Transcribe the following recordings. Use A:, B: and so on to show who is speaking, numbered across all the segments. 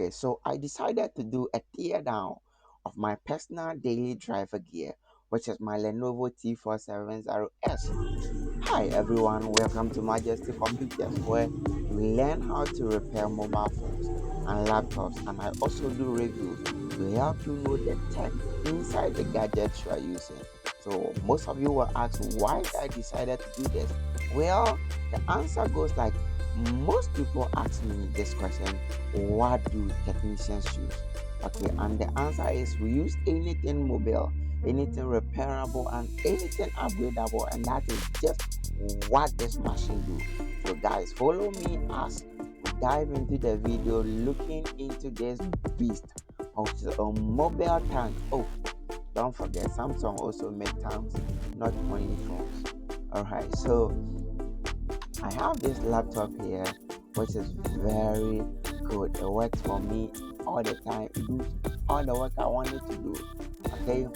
A: Okay, so I decided to do a teardown of my personal daily driver gear, which is my Lenovo T470s. Hi everyone, welcome to Majesty Computers, where we learn how to repair mobile phones and laptops, and I also do reviews to help you know the tech inside the gadgets you are using. So most of you will ask why I decided to do this. Well, the answer goes like most people ask me this question: what do technicians use? Okay, and the answer is we use anything mobile, anything repairable, and anything upgradable, and that is just what this machine do. So guys, follow me as we dive into the video looking into this beast of a mobile tank. Oh, don't forget, Samsung also make tanks, not only phones. Alright, so I have this laptop here, which is very good. It works for me all the time. It does all the work I want it to do. Okay,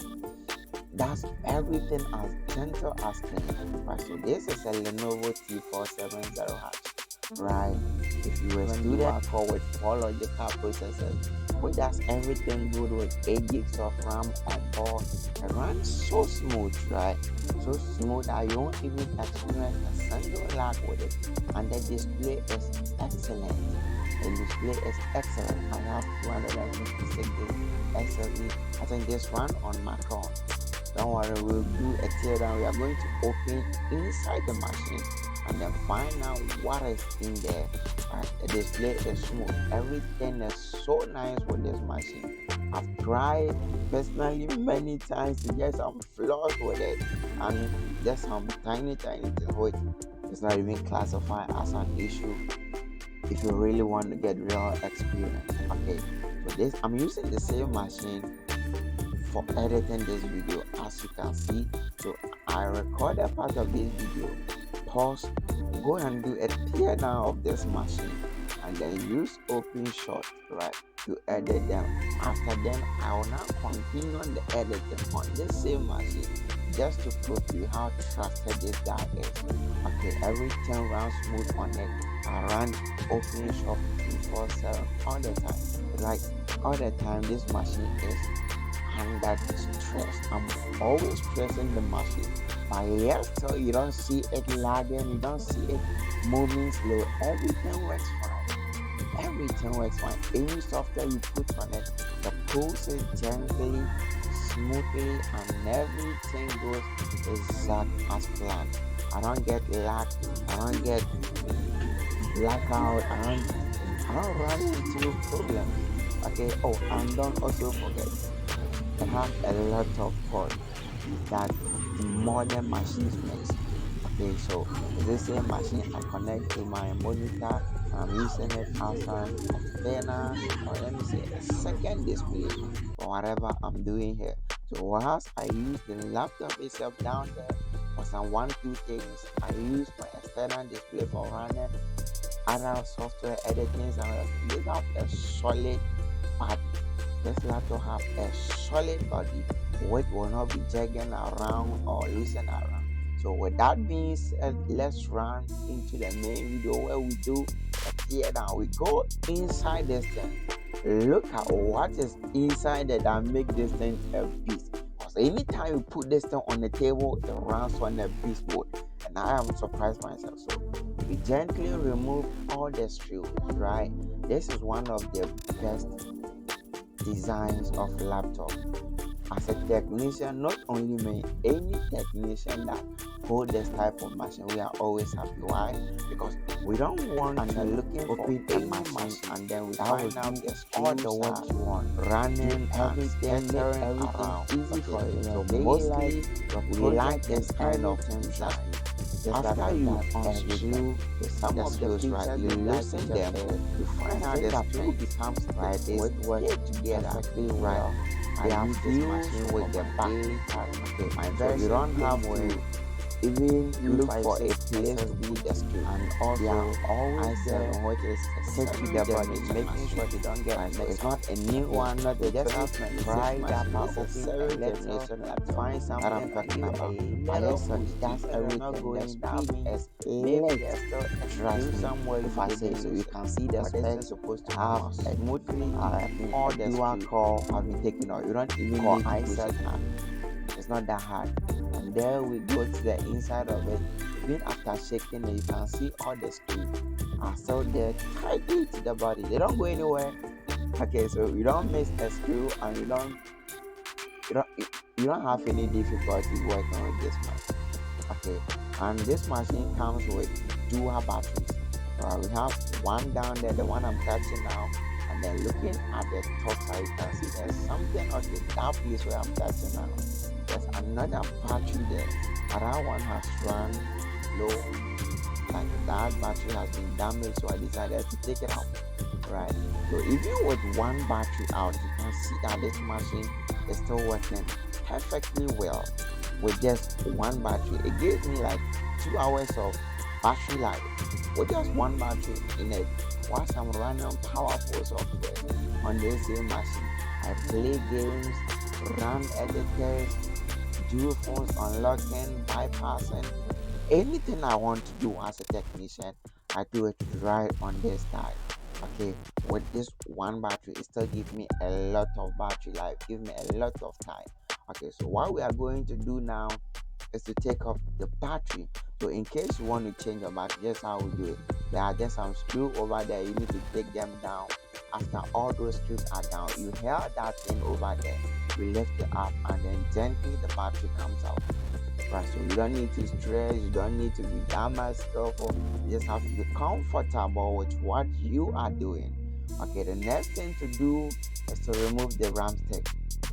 A: that's everything as gentle as can. Right, so this is a Lenovo T470s. Right, if you were student for with 4 logical processors, which does everything good with 8 gigs of RAM on board, it runs so smooth, right? So smooth that you won't even experience a single lag with it, and the display is excellent. The display is excellent. I have 256 gigs SSD. I think this run on Macron. Don't worry, we'll do a teardown. We are going to open inside the machine and then find out what is in there. Right, the display is smooth. Everything is so nice with this machine. I've tried personally many times to get some flaws with it, and there's some tiny things which is not even classified as an issue if you really want to get real experience. Okay, so this I'm using the same machine for editing this video, as you can see. So I record a part of this video, pause, go and do a teardown of this machine, and then use OpenShot, right, to edit them. After then, I will now continue on the editing on this same machine, just to prove to you how trusted this guy is. Okay, everything runs smooth on it. I run OpenShot 24/7 all the time. Like all the time, this machine is under stress. I'm always stressing the machine. But yes, so you don't see it lagging, you don't see it moving slow. Everything works fine. Everything works fine. Any software you put on it, the process gently, smoothly, and everything goes exact as planned. I don't get lag, I don't get blackout, I don't run into problems. Okay, oh, and don't also forget, I have a lot of code that modern machines makes. Okay, so this same machine I connect to my monitor, and I'm using it as an external, or let me say a second display for whatever I'm doing here. So whilst I use the laptop itself down there for some 1-2 things, I use my external display for running other software editing, and this have a solid body. This laptop have a solid body which will not be jagging around or losing around. So with that being said, let's run into the main video where we do a teardown. We go inside this thing, look at what is inside it and make this thing a beast. Because anytime you put this thing on the table, it runs on a beast mode, and I am surprised myself. So we gently remove all the screws, right? This is one of the best designs of laptop. As a technician, not only me, any technician that hold this type of machine, we are always happy. Why? Because we don't want to looking for a machine and then we find out there's all the work you want, running everything, around easy for you. So mostly we like this kind of design. After you unscrew some of the features, right, you loosen them, you find out the screw becomes right. They work together exactly well. They are fused with the back. Okay, so you don't have to even look for a
B: 256
A: place to
B: SSD,
A: put the screw.
B: and
A: They are
B: also
A: always there
B: i7, which is a
A: taking the
B: 7th
A: body,
B: generation
A: making
B: machine.
A: sure they don't get
B: Right, so
A: mixed
B: it's
A: up.
B: not a new
A: Okay,
B: one, not
A: you
B: a
A: just have to
B: 2026
A: pry that
B: machine.
A: part
B: It's a
A: open a
B: 7th
A: little,
B: generation laptop
A: find
B: that I'm
A: something and
B: talking
A: give
B: about.
A: a little
B: Majesty
A: push.
B: does
A: Even if you're not
B: everything. The
A: going, that
B: speed
A: means
B: is
A: maybe
B: lit.
A: there's still a
B: Trust
A: screw
B: me
A: somewhere
B: if
A: you
B: I say
A: didn't
B: so.
A: use
B: You
A: it.
B: can see the
A: But this thing's
B: specs
A: supposed to
B: have
A: move smoothly. All
B: a
A: the
B: dual
A: screw
B: core
A: have been taken out. You don't even
B: core
A: need to push it.
B: i7.
A: It's not that hard. And there we go to the inside of it. Even after shaking it, you can see all the screws are still there tightly to the body. They don't go anywhere. Okay, so you don't miss a screw and you don't you don't have any difficulty working with this machine. Okay, and this machine comes with dual batteries. We have one down there, the one I'm touching now, and then looking at the top side, you can see there's something. Okay, that place where I'm touching now, there's another battery there, but that one has run low. Like that battery has been damaged, so I decided to take it out. Right, so even with one battery out, you can see that this machine is still working perfectly well with just one battery. It gives me like 2 hours of battery life with just one battery in it. Whilst I'm running powerful software on this same machine, I play games, run editors, do phones unlocking, bypassing, anything I want to do as a technician, I do it right on this side. Okay, with this one battery, it still gives me a lot of battery life, give me a lot of time. Okay, so what we are going to do now is to take off the battery. So in case you want to change your battery, just how we do it. There are just some screws over there, you need to take them down. After all those screws are down, you held that thing over there, you lift it up, and then gently the battery comes out. Right, so you don't need to stress, you don't need to be that much skillful, you just have to be comfortable with what you are doing. Okay, the next thing to do is to remove the RAM stick.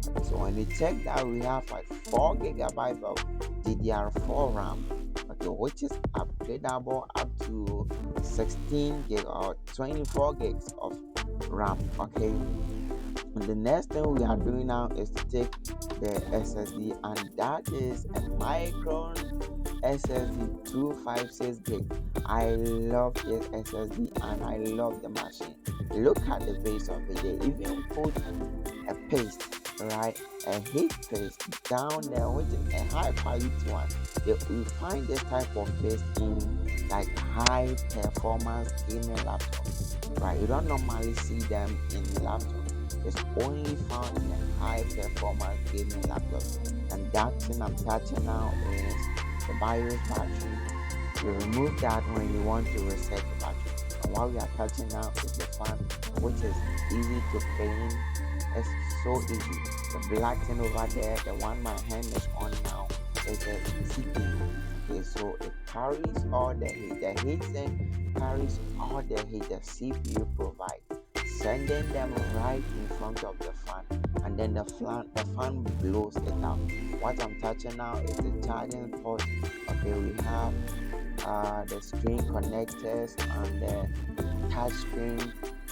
A: Okay, so when you check that, we have like 4 gigabytes of DDR4 RAM, okay, which is upgradable up to 16 gig or 24 gigs of RAM. Okay, and the next thing we are doing now is to take the SSD, and that is a Micron SSD 256 gig. I love this SSD and I love the machine. Look at the base of it. They even put a paste, right? A heat paste down there, which is a high quality one. You find this type of paste in like high performance gaming laptops, right? You don't normally see them in laptops. It's only found in a high performance gaming laptop. And that thing I'm touching now is the BIOS battery. You remove that when you want to reset the battery. And what we are touching now is the fan, which is easy to clean. It's so easy. The black thing over there, the one my hand is on now, is the CPU. Okay, so it carries all the heat. The heat sink carries all the heat the CPU provides, sending them right in front of the fan, and then the fan blows it out. What I'm touching now is the charging port. Okay, we have the screen connectors and the touch screen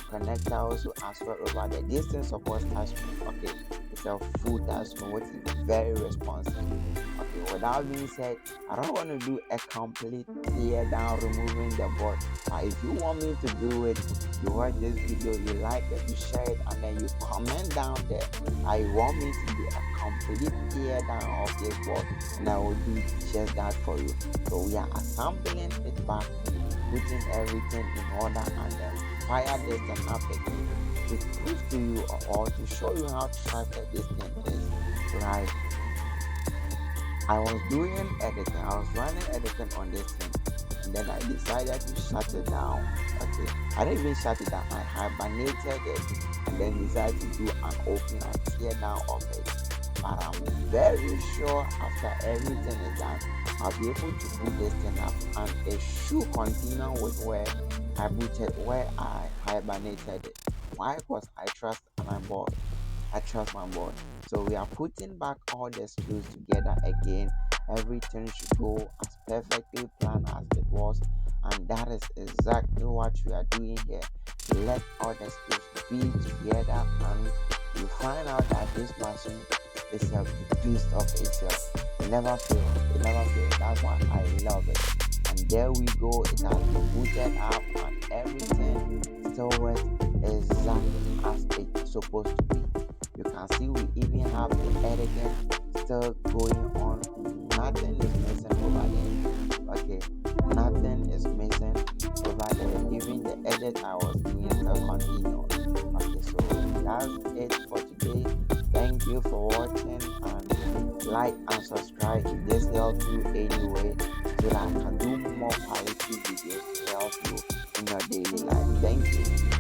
A: connector also as well over there. This thing supports touch screen. Okay, it's a full touch screen which is very responsive. Okay, with that being said, I don't want to do a complete tear down removing the board, but if you want me to do it, you watch this video, you like it, you share it, and then you comment down there, I want me to do a complete tear down of this board, and I will do just that for you. So we are assembling it back, putting everything in order, and then fire this and up again to prove to you or to show you how trusted this thing is, right? I was doing editing, I was running editing on this thing, and then I decided to shut it down. Okay, I didn't even shut it down, I hibernated it and then decided to do an open and tear down of it. But I'm very sure after everything is done, I'll be able to boot this thing up, and it should continue with where I hibernated it. Why? Because I trust my board. I trust my board. So we are putting back all the screws together again. Everything should go as perfectly planned as it was, and that is exactly what we are doing here. Let all the screws be together, and you find out that this machine is a beast of itself. never fails. It never fails. That's why I love it. And there we go. It has been booted up and everything still works exactly as it's supposed to be. You can see we even have the editing still going on. Nothing is missing over there. Okay, nothing is missing over there. Even the edit I was doing still continues. Okay, so that's it for today. Thank you for watching, and like and subscribe if this helps you anyway, so that I can do more quality videos to help you in your daily life. Thank you.